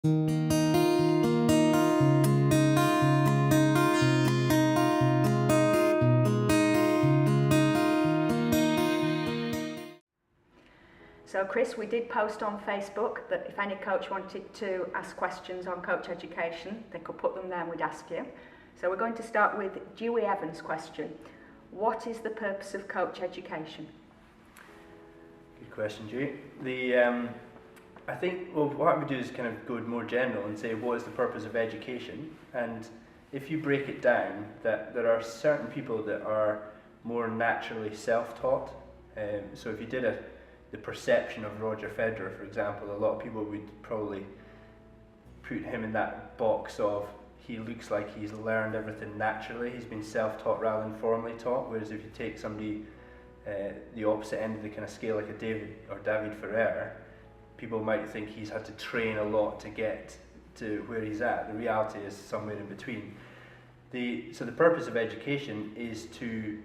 So Kris, we did post on Facebook that if any coach wanted to ask questions on coach education, they could put them there and we'd ask you. So we're going to start with Dewey Evans' question. What is the purpose of coach education? Good question, Dewey. I think, well, what I would do is kind of go more general and say, what is the purpose of education? And if you break it down, that there are certain people that are more naturally self-taught. So if you did the perception of Roger Federer, for example, a lot of people would probably put him in that box of he looks like he's learned everything naturally. He's been self-taught rather than formally taught. Whereas if you take somebody the opposite end of the kind of scale, like a David Ferrer, people might think he's had to train a lot to get to where he's at. The reality is somewhere in between. So the purpose of education is to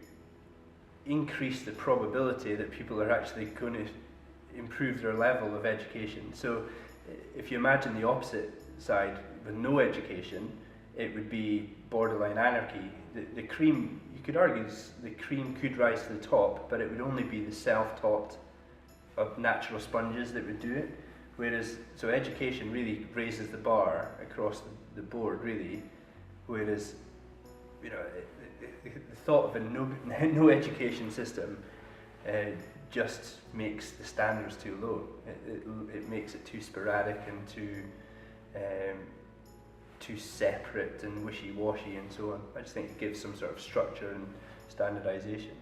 increase the probability that people are actually going to improve their level of education. So if you imagine the opposite side, with no education, it would be borderline anarchy. The cream, you could argue the cream could rise to the top, but it would only be the self-taught of natural sponges that would do it. So education really raises the bar across the board, really. Whereas, you know, the thought of a no education system just makes the standards too low. It makes it too sporadic and too separate and wishy-washy and so on. I just think it gives some sort of structure and standardisation.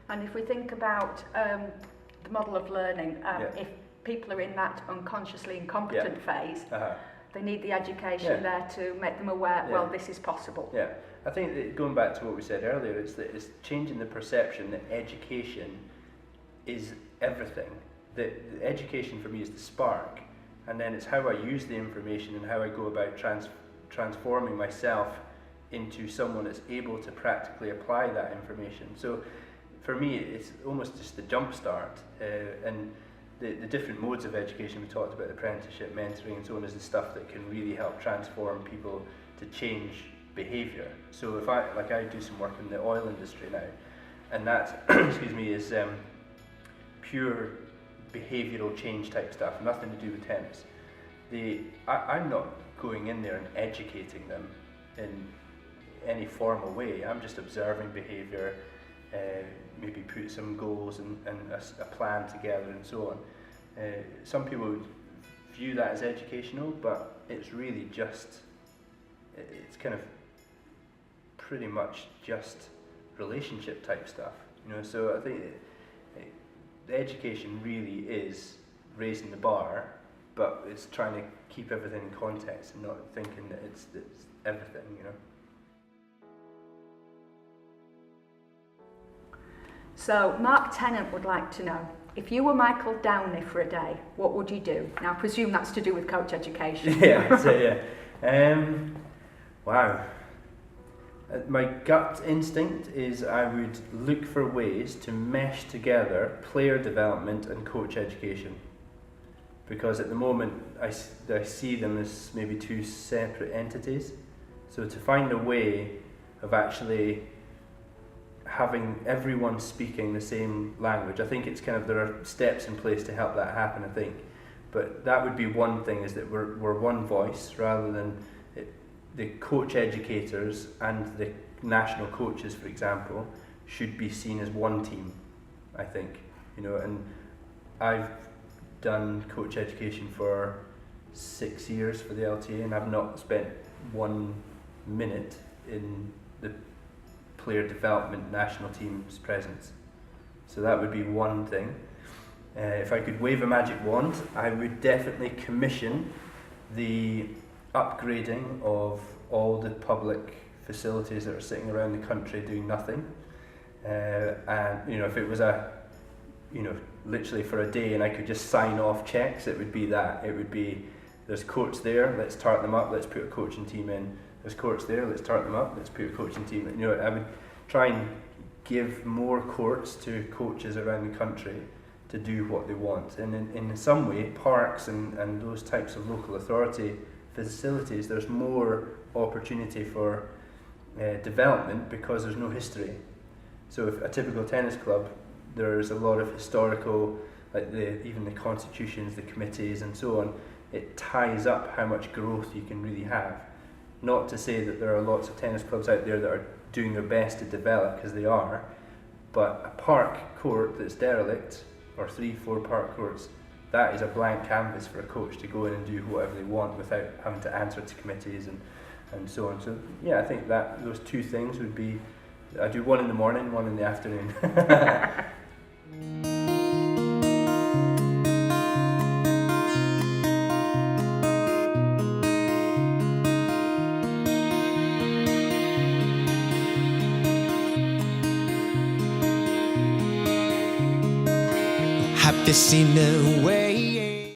And if we think about the model of learning, if people are in that unconsciously incompetent phase, they need the education there to make them aware, well, this is possible. Yeah, I think that going back to what we said earlier, it's changing the perception that education is everything. The education for me is the spark, and then it's how I use the information and how I go about transforming myself into someone that's able to practically apply that information. So for me, it's almost just the jump start, and the different modes of education we talked about, apprenticeship, mentoring and so on, is the stuff that can really help transform people to change behaviour. So if I do some work in the oil industry now, and that is pure behavioural change type stuff, nothing to do with tennis. I'm not going in there and educating them in any formal way. I'm just observing behaviour, maybe put some goals and a plan together and so on. Some people would view that as educational, but it's really just, it's kind of pretty much just relationship type stuff, you know. So I think the education really is raising the bar, but it's trying to keep everything in context and not thinking that it's everything, you know. So Mark Tennant would like to know, if you were Michael Downey for a day, what would you do? Now I presume that's to do with coach education. Wow. My gut instinct is I would look for ways to mesh together player development and coach education, because at the moment I see them as maybe two separate entities. So to find a way of actually having everyone speaking the same language, I think it's kind of, there are steps in place to help that happen, I think. But that would be one thing, is that we're one voice, rather than the coach educators and the national coaches, for example, should be seen as one team, I think, you know. And I've done coach education for 6 years for the LTA, and I've not spent 1 minute in the player development national team's presence. So that would be one thing. If I could wave a magic wand, I would definitely commission the upgrading of all the public facilities that are sitting around the country doing nothing. And you know, if it was literally for a day and I could just sign off checks, it would be that. It would be, there's courts there, let's tart them up, let's put a coaching team in. There's courts there, let's tart them up, let's put a coaching team in. You know, I would try and give more courts to coaches around the country to do what they want. And in some way, parks and those types of local authority facilities, there's more opportunity for development because there's no history. So if a typical tennis club, there's a lot of historical, like even the constitutions, the committees and so on, it ties up how much growth you can really have. Not to say that there are lots of tennis clubs out there that are doing their best to develop, because they are, but a park court that's derelict, or 3-4 park courts, that is a blank canvas for a coach to go in and do whatever they want without having to answer to committees and so on. So yeah, I think that those two things would be, I do one in the morning, one in the afternoon. Have you seen a way